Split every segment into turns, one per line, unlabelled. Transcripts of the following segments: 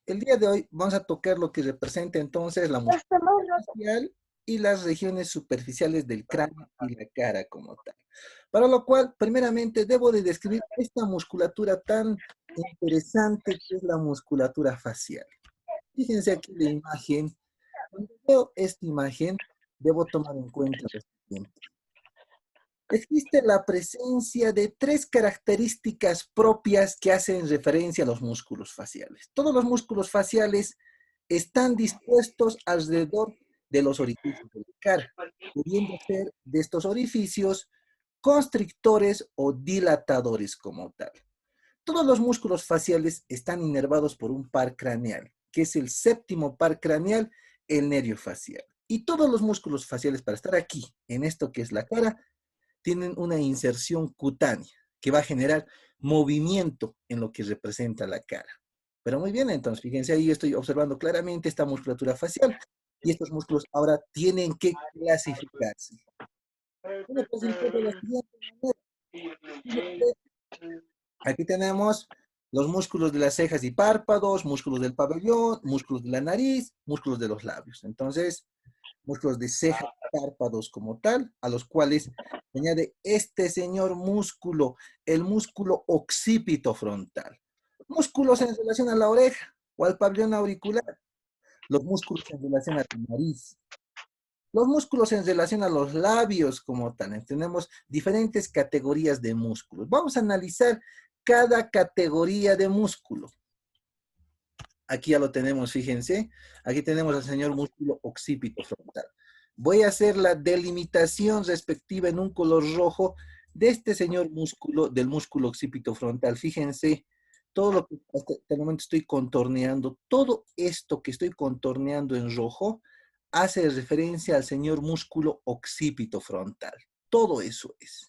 el día de hoy vamos a tocar lo que representa entonces la musculatura facial y las regiones superficiales del cráneo y la cara como tal. Para lo cual, primeramente, debo de describir esta musculatura tan interesante que es la musculatura facial. Fíjense aquí la imagen. Cuando veo esta imagen, debo tomar en cuenta lo siguiente. Existe la presencia de tres características propias que hacen referencia a los músculos faciales. Todos los músculos faciales están dispuestos alrededor de los orificios de la cara, pudiendo ser de estos orificios constrictores o dilatadores como tal. Todos los músculos faciales están inervados por un par craneal, que es el séptimo par craneal, el nervio facial. Y todos los músculos faciales, para estar aquí, en esto que es la cara, tienen una inserción cutánea que va a generar movimiento en lo que representa la cara. Pero muy bien, entonces, fíjense ahí, estoy observando claramente esta musculatura facial y estos músculos ahora tienen que clasificarse. Bueno, pues entonces, de la siguiente manera, aquí tenemos los músculos de las cejas y párpados, músculos del pabellón, músculos de la nariz, músculos de los labios. Entonces, músculos de cejas y párpados como tal, a los cuales añade este señor músculo, el músculo occipito frontal. Músculos en relación a la oreja o al pabellón auricular. Los músculos en relación a la nariz. Los músculos en relación a los labios como tal. Tenemos diferentes categorías de músculos. Vamos a analizar cada categoría de músculo. Aquí ya lo tenemos, fíjense. Aquí tenemos al señor músculo occipito frontal. Voy a hacer la delimitación respectiva en un color rojo de este señor músculo, del músculo occipito frontal. Fíjense, todo lo que hasta el momento estoy contorneando, todo esto que estoy contorneando en rojo, hace referencia al señor músculo occipito frontal. Todo eso es.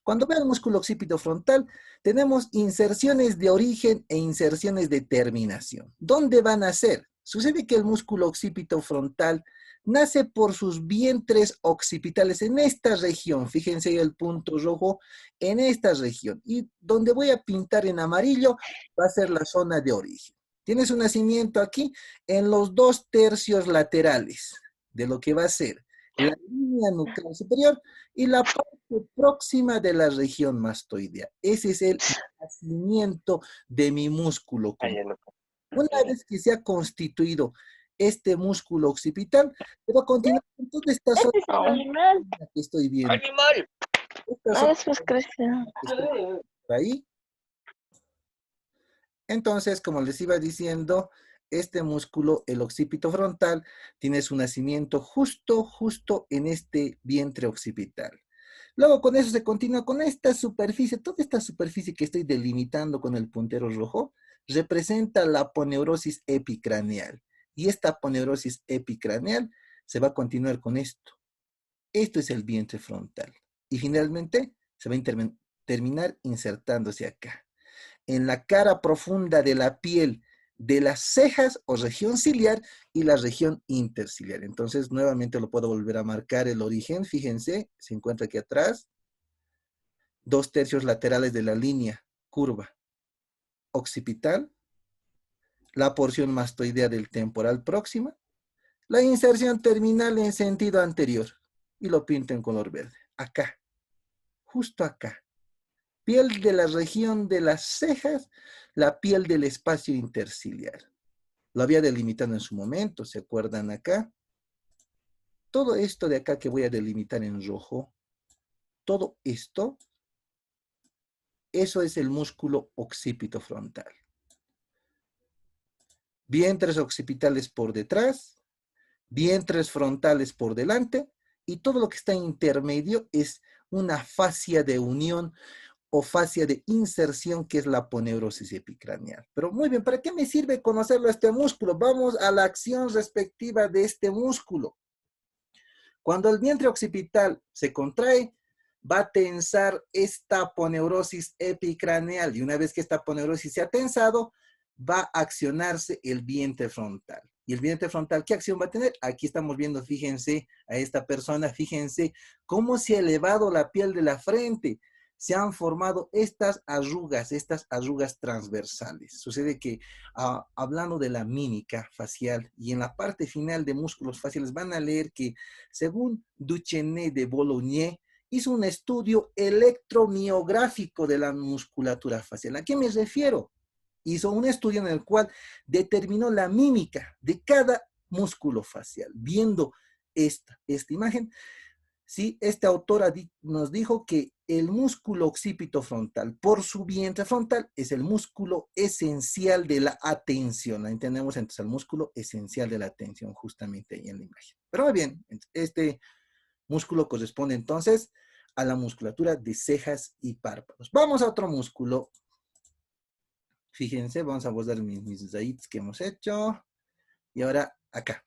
Cuando veo el músculo occipito frontal, tenemos inserciones de origen e inserciones de terminación. ¿Dónde van a ser? Sucede que el músculo occipito frontal nace por sus vientres occipitales en esta región. Fíjense el punto rojo en esta región. Y donde voy a pintar en amarillo va a ser la zona de origen. Tiene su nacimiento aquí en los 2/3 laterales de lo que va a ser la línea nuclear superior y la parte próxima de la región mastoidea. Ese es el nacimiento de mi músculo. Una vez que se ha constituido este músculo occipital, debo continuar con toda esta zona que estoy viendo. Esta zona que estoy ahí. Entonces, como les iba diciendo, este músculo, el occipito frontal, tiene su nacimiento justo en este vientre occipital. Luego con eso se continúa con esta superficie, toda esta superficie que estoy delimitando con el puntero rojo, representa la aponeurosis epicraneal. Y esta aponeurosis epicraneal se va a continuar con esto. Esto es el vientre frontal. Y finalmente se va a terminar insertándose acá, en la cara profunda de la piel de las cejas o región ciliar y la región interciliar. Entonces, nuevamente lo puedo volver a marcar el origen. Fíjense, se encuentra aquí atrás. 2/3 laterales de la línea curva occipital. La porción mastoidea del temporal próxima. La inserción terminal en sentido anterior. Y lo pinto en color verde. Acá. Justo acá. Piel de la región de las cejas, la piel del espacio interciliar. Lo había delimitado en su momento, ¿se acuerdan acá? Todo esto de acá que voy a delimitar en rojo, todo esto, eso es el músculo occipito frontal. Vientres occipitales por detrás, vientres frontales por delante, y todo lo que está intermedio es una fascia de unión o fascia de inserción, que es la aponeurosis epicraneal. Pero muy bien, ¿para qué me sirve conocerlo este músculo? Vamos a la acción respectiva de este músculo. Cuando el vientre occipital se contrae, va a tensar esta aponeurosis epicraneal, y una vez que esta aponeurosis se ha tensado, va a accionarse el vientre frontal. Y el vientre frontal, ¿qué acción va a tener? Aquí estamos viendo, fíjense, a esta persona, fíjense cómo se ha elevado la piel de la frente. se han formado estas arrugas transversales. Sucede que hablando de la mímica facial y en la parte final de músculos faciales van a leer que según Duchenne de Boulogne hizo un estudio electromiográfico de la musculatura facial. ¿A qué me refiero? Hizo un estudio en el cual determinó la mímica de cada músculo facial. Viendo esta imagen, ¿sí? Esta autora nos dijo que el músculo occipito frontal por su vientre frontal es el músculo esencial de la atención. Ahí tenemos entonces el músculo esencial de la atención justamente ahí en la imagen. Pero muy bien, este músculo corresponde entonces a la musculatura de cejas y párpados. Vamos a otro músculo. Fíjense, vamos a borrar mis rayitos que hemos hecho. Y ahora acá.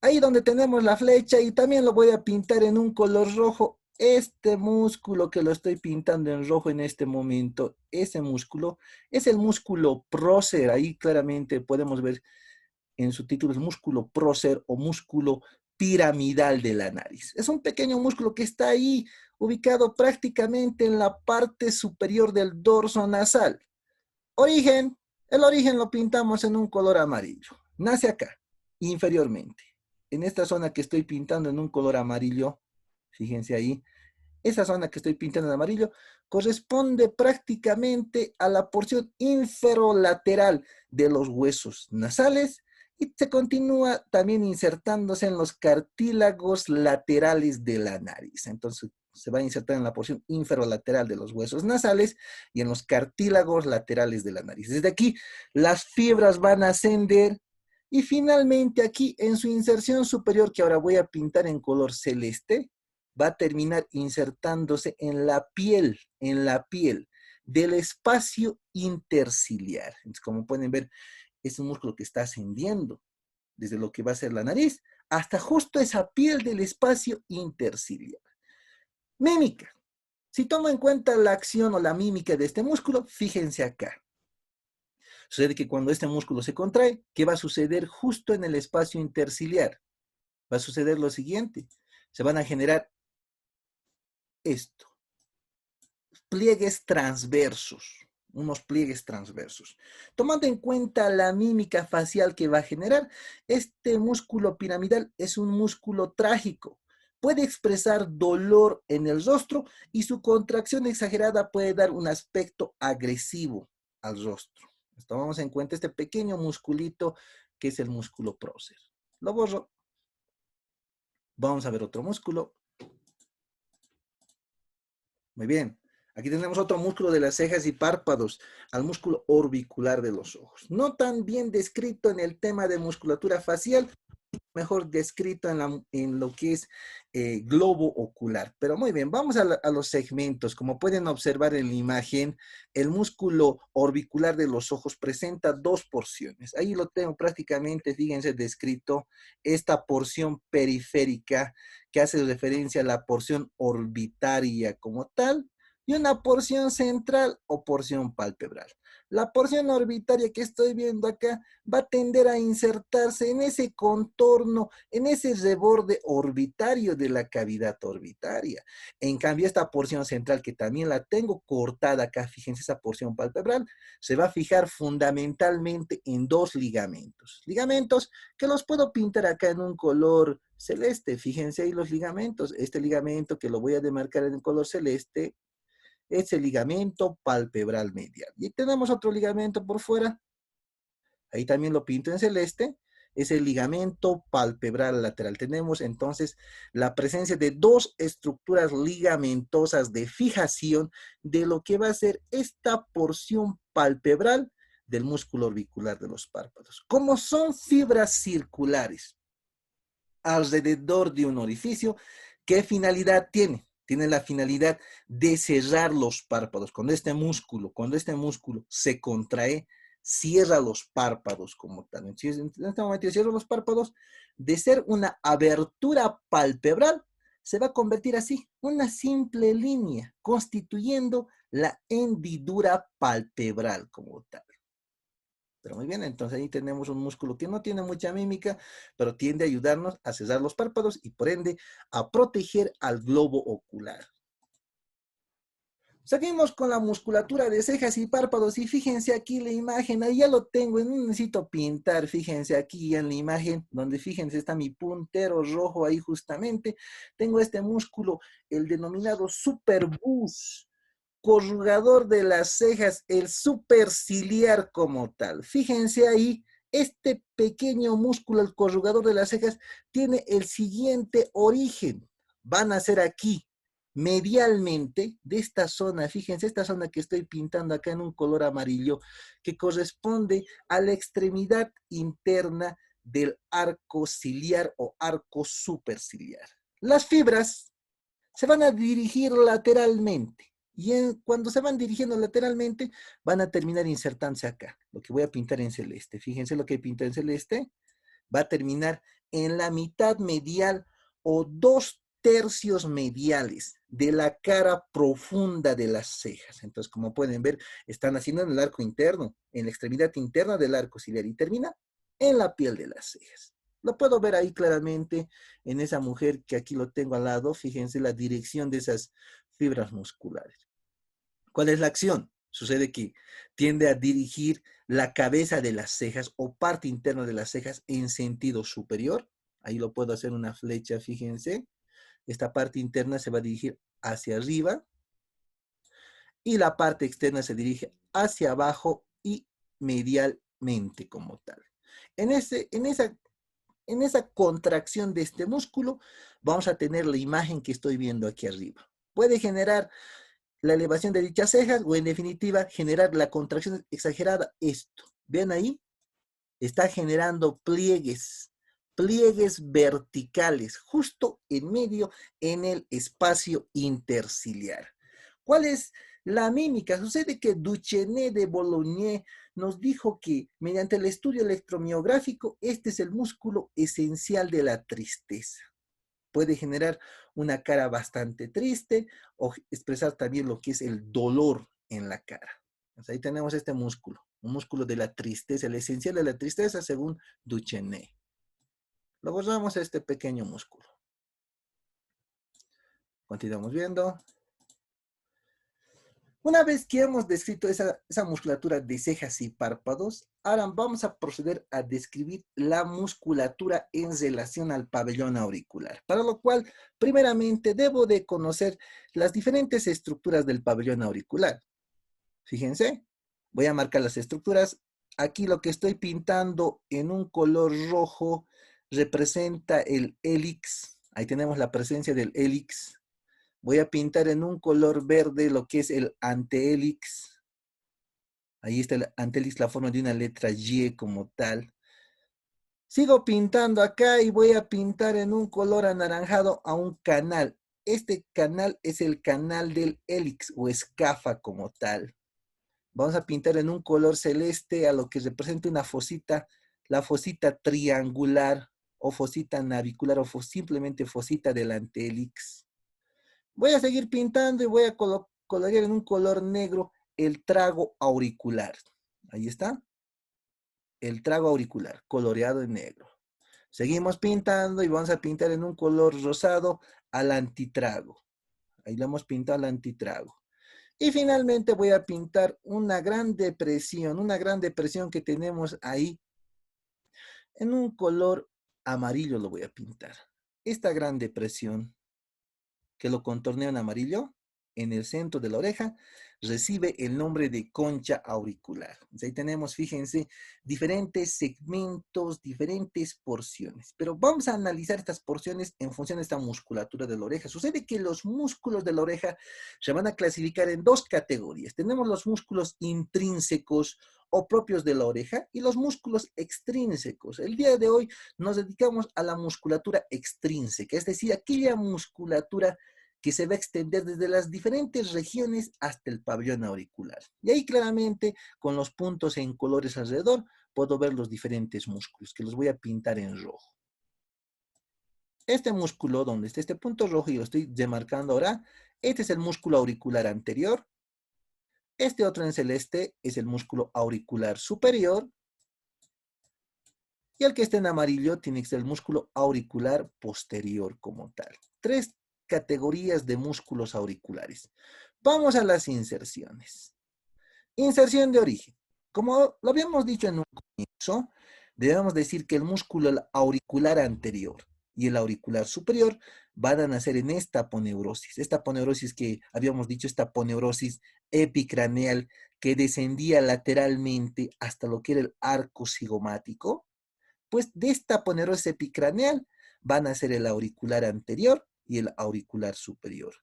Ahí donde tenemos la flecha y también lo voy a pintar en un color rojo. Este músculo que lo estoy pintando en rojo en este momento, ese músculo es el músculo prócer. Ahí claramente podemos ver en su título el músculo prócer o músculo piramidal de la nariz. Es un pequeño músculo que está ahí ubicado prácticamente en la parte superior del dorso nasal. Origen, el origen lo pintamos en un color amarillo. Nace acá, inferiormente. En esta zona que estoy pintando en un color amarillo, fíjense ahí, esa zona que estoy pintando en amarillo corresponde prácticamente a la porción inferolateral de los huesos nasales y se continúa también insertándose en los cartílagos laterales de la nariz. Entonces se va a insertar en la porción inferolateral de los huesos nasales y en los cartílagos laterales de la nariz. Desde aquí las fibras van a ascender y finalmente aquí en su inserción superior, que ahora voy a pintar en color celeste, va a terminar insertándose en la piel del espacio interciliar. Entonces, como pueden ver, es un músculo que está ascendiendo desde lo que va a ser la nariz hasta justo esa piel del espacio interciliar. Mímica. Si tomo en cuenta la acción o la mímica de este músculo, fíjense acá. Sucede que cuando este músculo se contrae, ¿qué va a suceder justo en el espacio interciliar? Va a suceder lo siguiente. Se van a generar esto. Pliegues transversos, unos pliegues transversos. Tomando en cuenta la mímica facial que va a generar, este músculo piramidal es un músculo trágico. Puede expresar dolor en el rostro y su contracción exagerada puede dar un aspecto agresivo al rostro. Tomamos en cuenta este pequeño musculito que es el músculo prócer. Lo borro. Vamos a ver otro músculo. Muy bien. Aquí tenemos otro músculo de las cejas y párpados, al músculo orbicular de los ojos. No tan bien descrito en el tema de musculatura facial, mejor descrito en lo que es globo ocular. Pero muy bien, vamos a los segmentos. Como pueden observar en la imagen, el músculo orbicular de los ojos presenta dos porciones. Ahí lo tengo prácticamente, fíjense, descrito esta porción periférica que hace referencia a la porción orbitaria como tal, y una porción central o porción palpebral. La porción orbitaria que estoy viendo acá va a tender a insertarse en ese contorno, en ese reborde orbitario de la cavidad orbitaria. En cambio, esta porción central, que también la tengo cortada acá, fíjense, esa porción palpebral, se va a fijar fundamentalmente en dos ligamentos. Ligamentos que los puedo pintar acá en un color celeste. Fíjense ahí los ligamentos. Este ligamento que lo voy a demarcar en color celeste es el ligamento palpebral medial. Y tenemos otro ligamento por fuera, ahí también lo pinto en celeste, es el ligamento palpebral lateral. Tenemos entonces la presencia de dos estructuras ligamentosas de fijación de lo que va a ser esta porción palpebral del músculo orbicular de los párpados. Como son fibras circulares alrededor de un orificio, ¿qué finalidad tiene? Tiene la finalidad de cerrar los párpados. Cuando este músculo se contrae, cierra los párpados como tal. Entonces, en este momento cierro los párpados, de ser una abertura palpebral, se va a convertir así, una simple línea, constituyendo la hendidura palpebral como tal. Pero muy bien, entonces ahí tenemos un músculo que no tiene mucha mímica, pero tiende a ayudarnos a cerrar los párpados y por ende a proteger al globo ocular. Seguimos con la musculatura de cejas y párpados y fíjense aquí la imagen, ahí ya lo tengo, no necesito pintar, fíjense aquí en la imagen, donde fíjense está mi puntero rojo ahí justamente, tengo este músculo, el denominado superbus, corrugador de las cejas, el superciliar como tal. Fíjense ahí, este pequeño músculo, el corrugador de las cejas, tiene el siguiente origen, van a ser aquí, medialmente de esta zona, fíjense, esta zona que estoy pintando acá en un color amarillo, que corresponde a la extremidad interna del arco ciliar o arco superciliar. Las fibras se van a dirigir lateralmente y cuando se van dirigiendo lateralmente van a terminar insertándose acá, lo que voy a pintar en celeste. Fíjense lo que pinto en celeste, va a terminar en la mitad medial o 2/3 mediales de la cara profunda de las cejas. Entonces, como pueden ver, están haciendo en el arco interno, en la extremidad interna del arco ciliar y termina en la piel de las cejas. Lo puedo ver ahí claramente en esa mujer que aquí lo tengo al lado. Fíjense la dirección de esas fibras musculares. ¿Cuál es la acción? Sucede que tiende a dirigir la cabeza de las cejas o parte interna de las cejas en sentido superior. Ahí lo puedo hacer una flecha, fíjense. Esta parte interna se va a dirigir hacia arriba y la parte externa se dirige hacia abajo y medialmente como tal. En esa contracción de este músculo vamos a tener la imagen que estoy viendo aquí arriba. Puede generar la elevación de dichas cejas o en definitiva generar la contracción exagerada. Esto, ¿ven ahí? Está generando pliegues, pliegues verticales, justo en medio en el espacio interciliar. ¿Cuál es la mímica? Sucede que Duchenne de Boulogne nos dijo que mediante el estudio electromiográfico, este es el músculo esencial de la tristeza. Puede generar una cara bastante triste o expresar también lo que es el dolor en la cara. Entonces, ahí tenemos este músculo, un músculo de la tristeza, el esencial de la tristeza según Duchenne. Lo borramos a este pequeño músculo. Continuamos viendo. Una vez que hemos descrito esa musculatura de cejas y párpados, ahora vamos a proceder a describir la musculatura en relación al pabellón auricular, para lo cual, primeramente, debo de conocer las diferentes estructuras del pabellón auricular. Fíjense, voy a marcar las estructuras. Aquí lo que estoy pintando en un color rojo representa el hélix. Ahí tenemos la presencia del hélix. Voy a pintar en un color verde lo que es el antehélix. Ahí está el antehélix, la forma de una letra Y como tal. Sigo pintando acá y voy a pintar en un color anaranjado a un canal. Este canal es el canal del hélix o escafa como tal. Vamos a pintar en un color celeste a lo que representa una fosita, la fosita triangular o fosita navicular o simplemente fosita del antehélix. Voy a seguir pintando y voy a colorear en un color negro el trago auricular. Ahí está. El trago auricular, coloreado en negro. Seguimos pintando y vamos a pintar en un color rosado al antitrago. Ahí lo hemos pintado al antitrago. Y finalmente voy a pintar una gran depresión que tenemos ahí. En un color amarillo lo voy a pintar. Esta gran depresión que lo contorneo en amarillo, en el centro de la oreja, recibe el nombre de concha auricular. Entonces ahí tenemos, fíjense, diferentes segmentos, diferentes porciones. Pero vamos a analizar estas porciones en función de esta musculatura de la oreja. Sucede que los músculos de la oreja se van a clasificar en dos categorías. Tenemos los músculos intrínsecos o propios de la oreja y los músculos extrínsecos. El día de hoy nos dedicamos a la musculatura extrínseca, es decir, aquella musculatura que se va a extender desde las diferentes regiones hasta el pabellón auricular. Y ahí claramente, con los puntos en colores alrededor, puedo ver los diferentes músculos, que los voy a pintar en rojo. Este músculo, donde está este punto rojo y lo estoy demarcando ahora, este es el músculo auricular anterior. Este otro en celeste es el músculo auricular superior. Y el que está en amarillo tiene que ser el músculo auricular posterior como tal. Tres categorías de músculos auriculares. Vamos a las inserciones. Inserción de origen. Como lo habíamos dicho en un comienzo, debemos decir que el músculo auricular anterior y el auricular superior van a nacer en esta aponeurosis. Esta aponeurosis que habíamos dicho, esta aponeurosis epicraneal que descendía lateralmente hasta lo que era el arco cigomático, pues de esta aponeurosis epicraneal van a ser el auricular anterior y el auricular superior.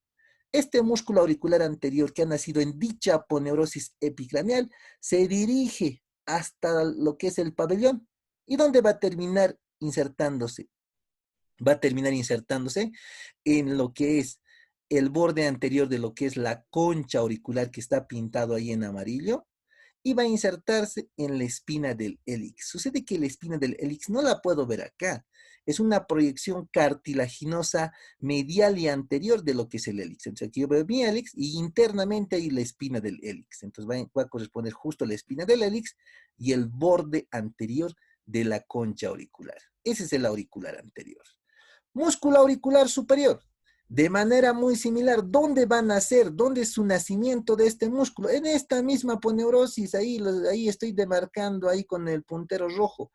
Este músculo auricular anterior que ha nacido en dicha aponeurosis epicraneal se dirige hasta lo que es el pabellón. ¿Y dónde va a terminar insertándose? Va a terminar insertándose en lo que es el borde anterior de lo que es la concha auricular que está pintado ahí en amarillo, y va a insertarse en la espina del hélix. Sucede que la espina del hélix no la puedo ver acá. Es una proyección cartilaginosa medial y anterior de lo que es el hélix. Entonces aquí yo veo mi hélix y internamente hay la espina del hélix. Entonces va a corresponder justo a la espina del hélix y el borde anterior de la concha auricular. Ese es el auricular anterior. Músculo auricular superior. De manera muy similar, ¿dónde va a nacer? ¿Dónde es su nacimiento de este músculo? En esta misma aponeurosis, ahí estoy demarcando ahí con el puntero rojo.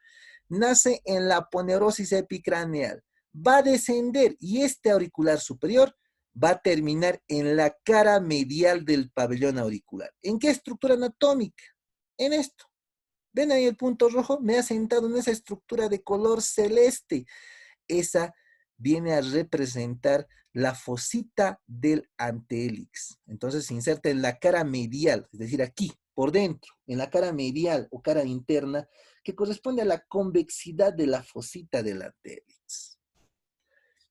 Nace en la aponeurosis epicraneal. Va a descender y este auricular superior va a terminar en la cara medial del pabellón auricular. ¿En qué estructura anatómica? En esto. ¿Ven ahí el punto rojo? Me ha sentado en esa estructura de color celeste. Esa viene a representar la fosita del antehélix. Entonces se inserta en la cara medial, es decir, aquí, por dentro, en la cara medial o cara interna, que corresponde a la convexidad de la fosita del antehélix.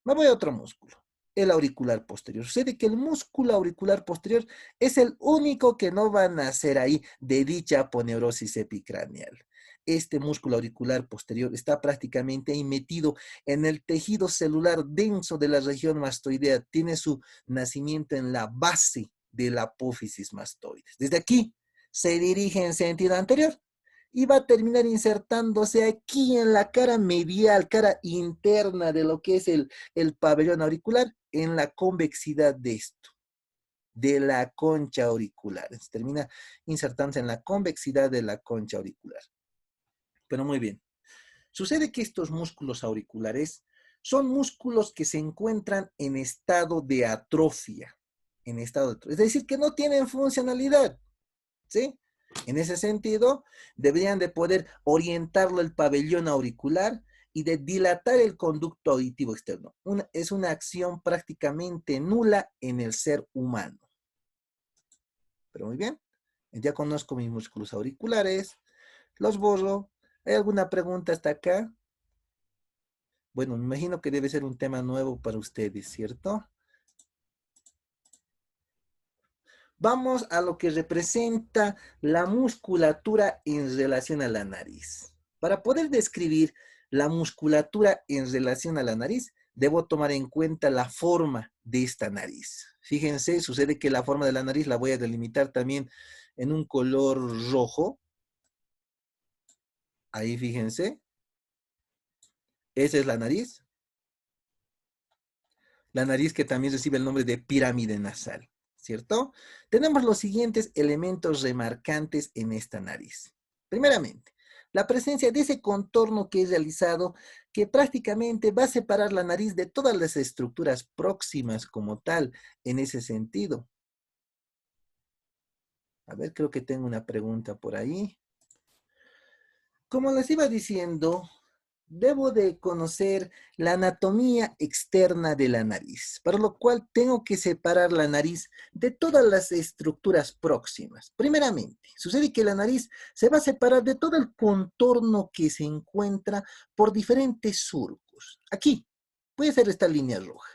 Me voy a otro músculo, el auricular posterior. Sucede que el músculo auricular posterior es el único que no va a nacer ahí de dicha aponeurosis epicraneal. Este músculo auricular posterior está prácticamente ahí metido en el tejido celular denso de la región mastoidea. Tiene su nacimiento en la base de la apófisis mastoides. Desde aquí se dirige en sentido anterior y va a terminar insertándose aquí en la cara medial, cara interna de lo que es el pabellón auricular, en la convexidad de esto, de la concha auricular. Termina insertándose en la convexidad de la concha auricular. Pero muy bien. Sucede que estos músculos auriculares son músculos que se encuentran en estado de atrofia. Es decir, que no tienen funcionalidad. ¿Sí? En ese sentido, deberían de poder orientarlo el pabellón auricular y de dilatar el conducto auditivo externo. Es una acción prácticamente nula en el ser humano. Pero muy bien, ya conozco mis músculos auriculares, los borro. ¿Hay alguna pregunta hasta acá? Bueno, me imagino que debe ser un tema nuevo para ustedes, ¿cierto? Vamos a lo que representa la musculatura en relación a la nariz. Para poder describir la musculatura en relación a la nariz, debo tomar en cuenta la forma de esta nariz. Fíjense, sucede que la forma de la nariz la voy a delimitar también en un color rojo. Ahí fíjense. Esa es la nariz. La nariz que también recibe el nombre de pirámide nasal, ¿cierto? Tenemos los siguientes elementos remarcantes en esta nariz. Primeramente, la presencia de ese contorno que he realizado, que prácticamente va a separar la nariz de todas las estructuras próximas como tal, en ese sentido. A ver, creo que tengo una pregunta por ahí. Como les iba diciendo, debo de conocer la anatomía externa de la nariz, para lo cual tengo que separar la nariz de todas las estructuras próximas. Primeramente, sucede que la nariz se va a separar de todo el contorno que se encuentra por diferentes surcos. Aquí, puede ser esta línea roja.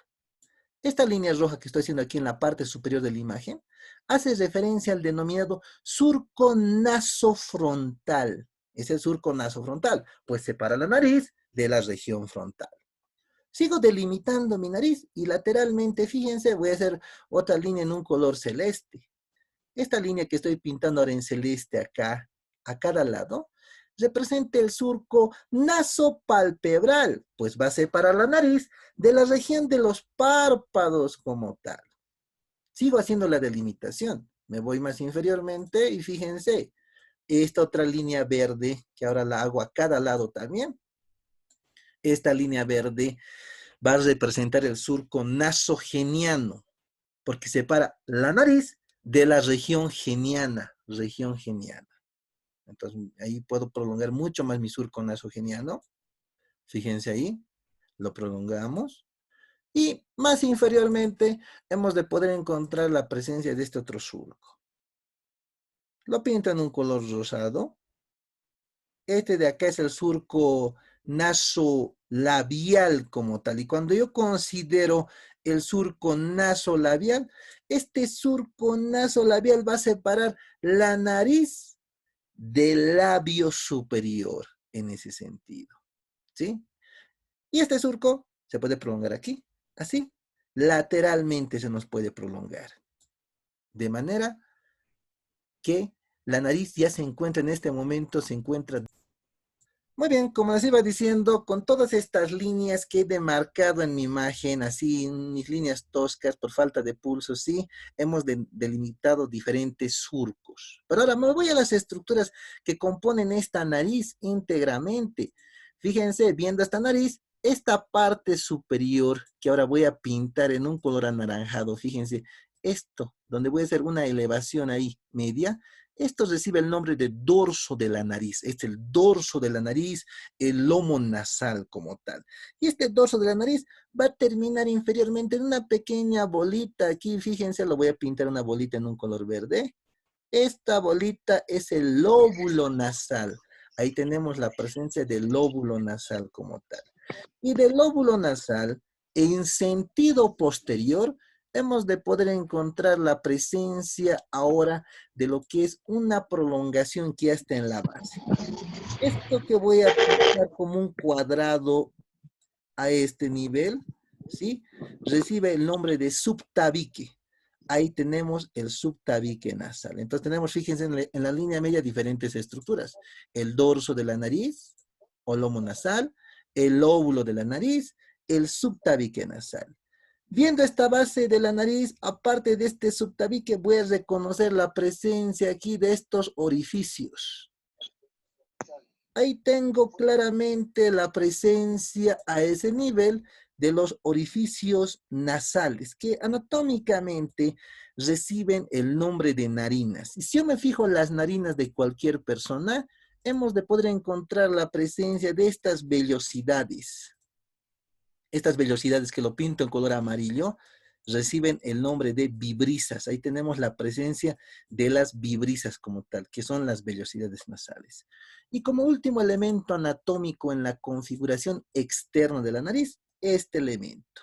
Esta línea roja que estoy haciendo aquí en la parte superior de la imagen hace referencia al denominado surco nasofrontal. Es el surco nasofrontal, pues separa la nariz de la región frontal. Sigo delimitando mi nariz y lateralmente, fíjense, voy a hacer otra línea en un color celeste. Esta línea que estoy pintando ahora en celeste acá, a cada lado, representa el surco nasopalpebral, pues va a separar la nariz de la región de los párpados como tal. Sigo haciendo la delimitación. Me voy más inferiormente y fíjense, esta otra línea verde, que ahora la hago a cada lado también, esta línea verde va a representar el surco nasogeniano, porque separa la nariz de la región geniana, región geniana. Entonces, ahí puedo prolongar mucho más mi surco nasogeniano. Fíjense ahí, lo prolongamos. Y más inferiormente, hemos de poder encontrar la presencia de este otro surco. Lo pinto en un color rosado. Este de acá es el surco nasolabial como tal. Y cuando yo considero el surco nasolabial, este surco nasolabial va a separar la nariz del labio superior en ese sentido. ¿Sí? Y este surco se puede prolongar aquí, así. Lateralmente se nos puede prolongar. De manera que la nariz ya se encuentra en este momento, se encuentra. Muy bien, como les iba diciendo, con todas estas líneas que he demarcado en mi imagen, así, en mis líneas toscas por falta de pulso, sí, hemos delimitado diferentes surcos. Pero ahora me voy a las estructuras que componen esta nariz íntegramente. Fíjense, viendo esta nariz, esta parte superior, que ahora voy a pintar en un color anaranjado, fíjense, esto, donde voy a hacer una elevación ahí media, esto recibe el nombre de dorso de la nariz. Es el dorso de la nariz, el lomo nasal como tal. Y este dorso de la nariz va a terminar inferiormente en una pequeña bolita. Aquí, fíjense, lo voy a pintar una bolita en un color verde. Esta bolita es el lóbulo nasal. Ahí tenemos la presencia del lóbulo nasal como tal. Y del lóbulo nasal, en sentido posterior, hemos de poder encontrar la presencia ahora de lo que es una prolongación que ya está en la base. Esto que voy a pintar como un cuadrado a este nivel, ¿sí? Recibe el nombre de subtabique. Ahí tenemos el subtabique nasal. Entonces tenemos, fíjense, en la línea media diferentes estructuras. El dorso de la nariz, o lomo nasal, el lóbulo de la nariz, el subtabique nasal. Viendo esta base de la nariz, aparte de este subtabique, voy a reconocer la presencia aquí de estos orificios. Ahí tengo claramente la presencia a ese nivel de los orificios nasales, que anatómicamente reciben el nombre de narinas. Y si yo me fijo en las narinas de cualquier persona, hemos de poder encontrar la presencia de estas vellosidades. Estas vellosidades que lo pinto en color amarillo, reciben el nombre de vibrisas. Ahí tenemos la presencia de las vibrisas como tal, que son las vellosidades nasales. Y como último elemento anatómico en la configuración externa de la nariz, este elemento.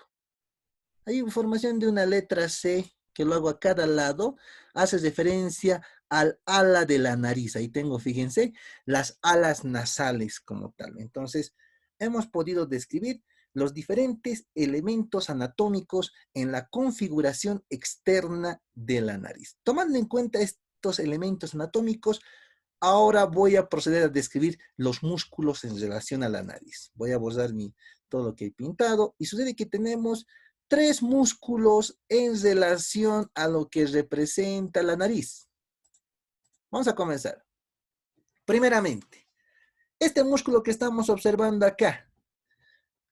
Hay información de una letra C, que lo hago a cada lado, hace referencia al ala de la nariz. Ahí tengo, fíjense, las alas nasales como tal. Entonces, hemos podido describir los diferentes elementos anatómicos en la configuración externa de la nariz. Tomando en cuenta estos elementos anatómicos, ahora voy a proceder a describir los músculos en relación a la nariz. Voy a borrar todo lo que he pintado y sucede que tenemos 3 músculos en relación a lo que representa la nariz. Vamos a comenzar. Primeramente, este músculo que estamos observando acá,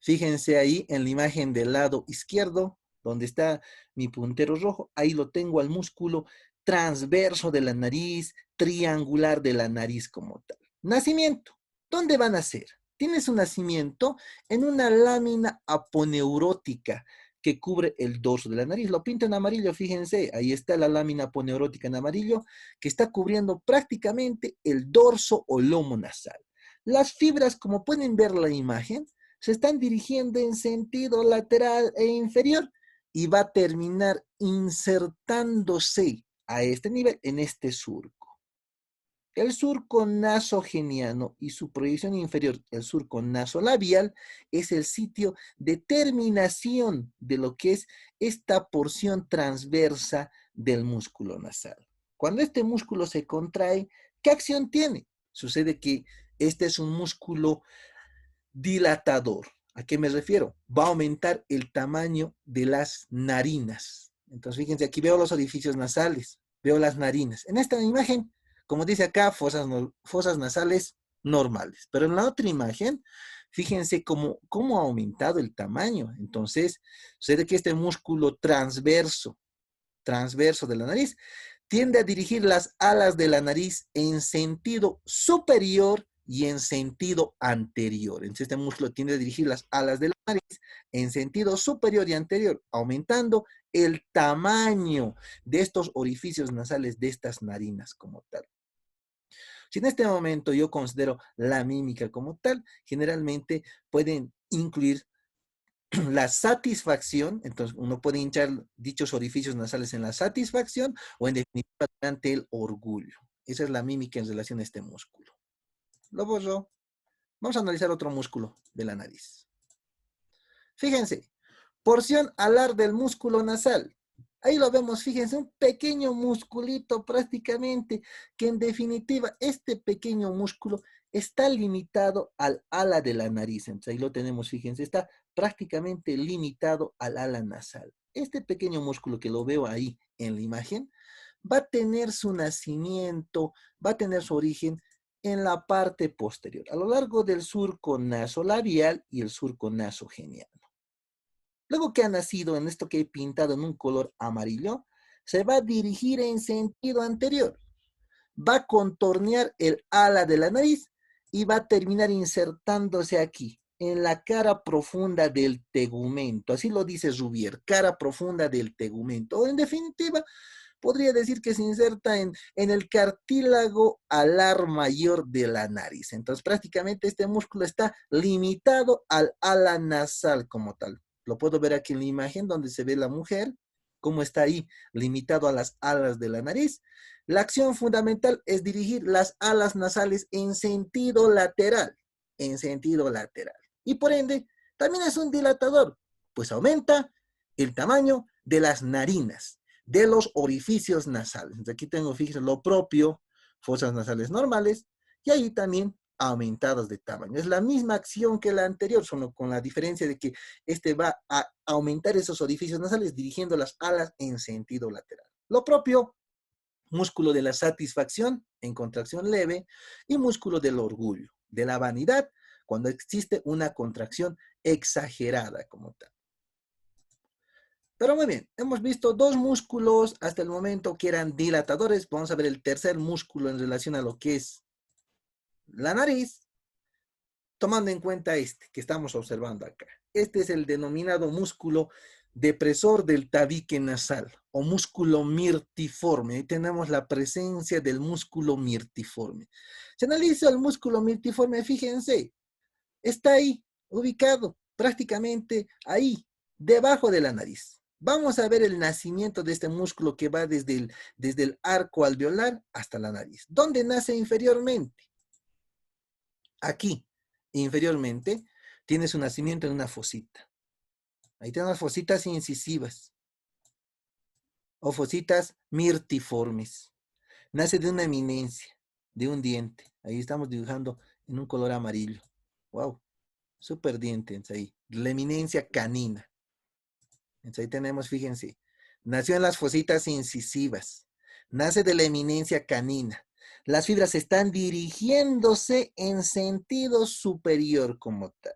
fíjense ahí en la imagen del lado izquierdo, donde está mi puntero rojo, ahí lo tengo al músculo transverso de la nariz, triangular de la nariz como tal. Nacimiento. ¿Dónde va a nacer? Tiene su nacimiento en una lámina aponeurótica que cubre el dorso de la nariz. Lo pinto en amarillo, fíjense, ahí está la lámina aponeurótica en amarillo que está cubriendo prácticamente el dorso o lomo nasal. Las fibras, como pueden ver la imagen, se están dirigiendo en sentido lateral e inferior y va a terminar insertándose a este nivel en este surco. El surco nasogeniano y su proyección inferior, el surco nasolabial, es el sitio de terminación de lo que es esta porción transversa del músculo nasal. Cuando este músculo se contrae, ¿qué acción tiene? Sucede que este es un músculo dilatador. ¿A qué me refiero? Va a aumentar el tamaño de las narinas. Entonces, fíjense, aquí veo los orificios nasales, veo las narinas. En esta imagen, como dice acá, fosas nasales normales. Pero en la otra imagen, fíjense cómo ha aumentado el tamaño. Entonces, sucede que este músculo transverso de la nariz tiende a dirigir las alas de la nariz en sentido superior y en sentido anterior. Entonces, este músculo tiende a dirigir las alas de la nariz en sentido superior y anterior, aumentando el tamaño de estos orificios nasales, de estas narinas como tal. Si en este momento yo considero la mímica como tal, generalmente pueden incluir la satisfacción, entonces uno puede hinchar dichos orificios nasales en la satisfacción o en definitiva ante el orgullo. Esa es la mímica en relación a este músculo. Lo borro. Vamos a analizar otro músculo de la nariz. Fíjense, porción alar del músculo nasal. Ahí lo vemos, fíjense, un pequeño musculito prácticamente, que en definitiva este pequeño músculo está limitado al ala de la nariz. Entonces ahí lo tenemos, fíjense, está prácticamente limitado al ala nasal. Este pequeño músculo que lo veo ahí en la imagen, va a tener su nacimiento, va a tener su origen en la parte posterior, a lo largo del surco nasolabial y el surco nasogeniano. Luego que ha nacido en esto que he pintado en un color amarillo, se va a dirigir en sentido anterior. Va a contornear el ala de la nariz y va a terminar insertándose aquí, en la cara profunda del tegumento. Así lo dice Rubier, cara profunda del tegumento. O en definitiva, podría decir que se inserta en el cartílago alar mayor de la nariz. Entonces, prácticamente este músculo está limitado al ala nasal como tal. Lo puedo ver aquí en la imagen donde se ve la mujer, cómo está ahí limitado a las alas de la nariz. La acción fundamental es dirigir las alas nasales en sentido lateral, Y por ende, también es un dilatador, pues aumenta el tamaño de las narinas, de los orificios nasales. Entonces aquí tengo, fíjense, lo propio, fosas nasales normales, y ahí también aumentadas de tamaño. Es la misma acción que la anterior, solo con la diferencia de que este va a aumentar esos orificios nasales dirigiendo las alas en sentido lateral. Lo propio, músculo de la satisfacción en contracción leve y músculo del orgullo, de la vanidad, cuando existe una contracción exagerada como tal. Pero muy bien, hemos visto dos músculos hasta el momento que eran dilatadores. Vamos a ver el tercer músculo en relación a lo que es la nariz, tomando en cuenta este que estamos observando acá. Este es el denominado músculo depresor del tabique nasal o músculo mirtiforme. Ahí tenemos la presencia del músculo mirtiforme. Si analiza el músculo mirtiforme, fíjense, está ahí, ubicado, prácticamente ahí, debajo de la nariz. Vamos a ver el nacimiento de este músculo que va desde el arco alveolar hasta la nariz. ¿Dónde nace inferiormente? Aquí, inferiormente, tiene su nacimiento en una fosita. Ahí tenemos fositas incisivas o fositas mirtiformes. Nace de una eminencia, de un diente. Ahí estamos dibujando en un color amarillo. ¡Wow! Súper dientes ahí. La eminencia canina. Entonces ahí tenemos, fíjense, nació en las fositas incisivas, nace de la eminencia canina. Las fibras están dirigiéndose en sentido superior como tal.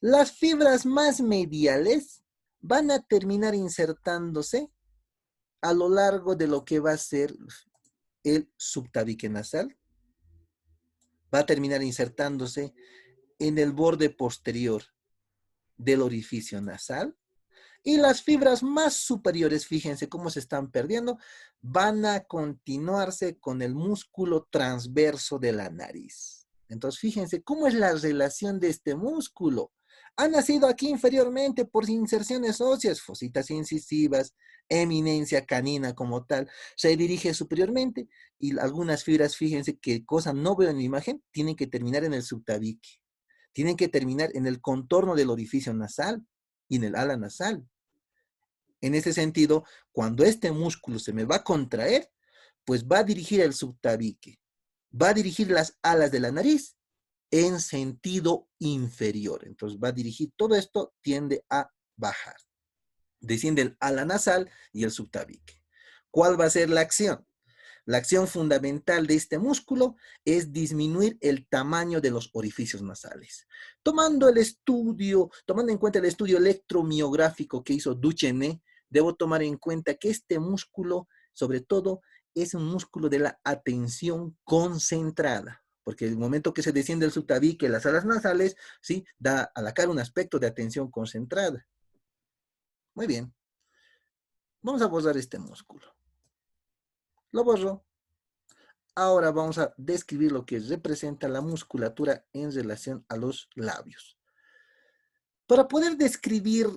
Las fibras más mediales van a terminar insertándose a lo largo de lo que va a ser el subtabique nasal. Va a terminar insertándose en el borde posterior del orificio nasal. Y las fibras más superiores, fíjense cómo se están perdiendo, van a continuarse con el músculo transverso de la nariz. Entonces, fíjense cómo es la relación de este músculo. Ha nacido aquí inferiormente por inserciones óseas, fositas incisivas, eminencia canina como tal. Se dirige superiormente y algunas fibras, fíjense qué cosa no veo en la imagen, tienen que terminar en el subtabique. Tienen que terminar en el contorno del orificio nasal y en el ala nasal. En ese sentido, cuando este músculo se me va a contraer, pues va a dirigir el subtabique, va a dirigir las alas de la nariz en sentido inferior. Entonces va a dirigir, todo esto tiende a bajar. Desciende el ala nasal y el subtabique. ¿Cuál va a ser la acción? La acción fundamental de este músculo es disminuir el tamaño de los orificios nasales. Tomando en cuenta el estudio electromiográfico que hizo Duchenne, debo tomar en cuenta que este músculo, sobre todo, es un músculo de la atención concentrada, porque el momento que se desciende el subtabique, las alas nasales, ¿sí?, da a la cara un aspecto de atención concentrada. Muy bien. Vamos a borrar este músculo. Lo borro. Ahora vamos a describir lo que representa la musculatura en relación a los labios. Para poder describir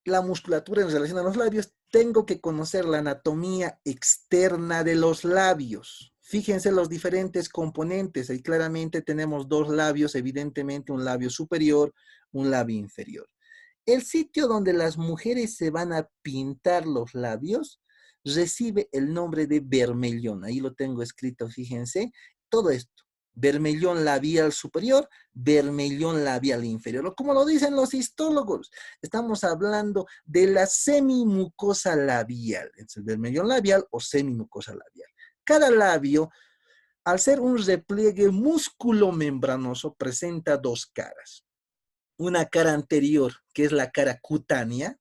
la musculatura en relación a los labios, tengo que conocer la anatomía externa de los labios. Fíjense los diferentes componentes. Ahí claramente tenemos dos labios, evidentemente un labio superior, un labio inferior. El sitio donde las mujeres se van a pintar los labios recibe el nombre de vermellón. Ahí lo tengo escrito, fíjense, todo esto. Vermellón labial superior, vermellón labial inferior. O como lo dicen los histólogos, estamos hablando de la semimucosa labial. Es el vermellón labial o semimucosa labial. Cada labio, al ser un repliegue músculo-membranoso, presenta dos caras. Una cara anterior, que es la cara cutánea,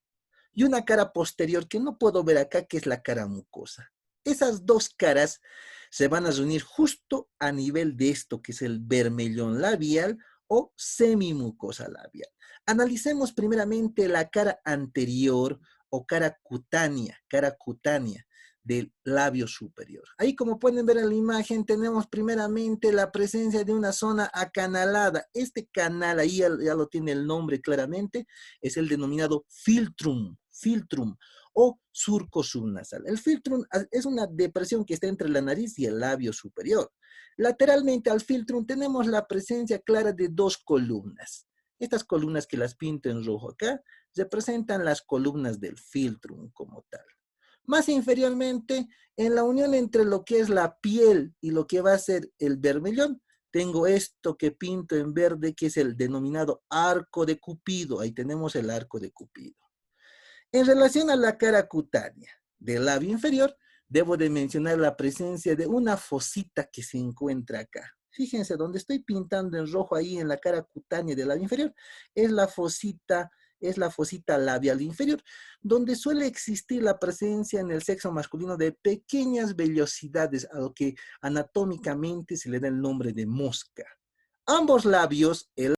y una cara posterior que no puedo ver acá, que es la cara mucosa. Esas dos caras se van a reunir justo a nivel de esto, que es el vermellón labial o semimucosa labial. Analicemos primeramente la cara anterior o cara cutánea del labio superior. Ahí, como pueden ver en la imagen, tenemos primeramente la presencia de una zona acanalada. Este canal, ahí ya lo tiene el nombre claramente, es el denominado filtrum o surco subnasal. El filtrum es una depresión que está entre la nariz y el labio superior. Lateralmente al filtrum tenemos la presencia clara de dos columnas. Estas columnas que las pinto en rojo acá representan las columnas del filtrum como tal. Más inferiormente, en la unión entre lo que es la piel y lo que va a ser el vermellón, tengo esto que pinto en verde, que es el denominado arco de Cupido. Ahí tenemos el arco de Cupido. En relación a la cara cutánea del labio inferior, debo de mencionar la presencia de una fosita que se encuentra acá. Fíjense, donde estoy pintando en rojo ahí en la cara cutánea del labio inferior, es la fosita labial inferior, donde suele existir la presencia en el sexo masculino de pequeñas vellosidades, a lo que anatómicamente se le da el nombre de mosca. Ambos labios, el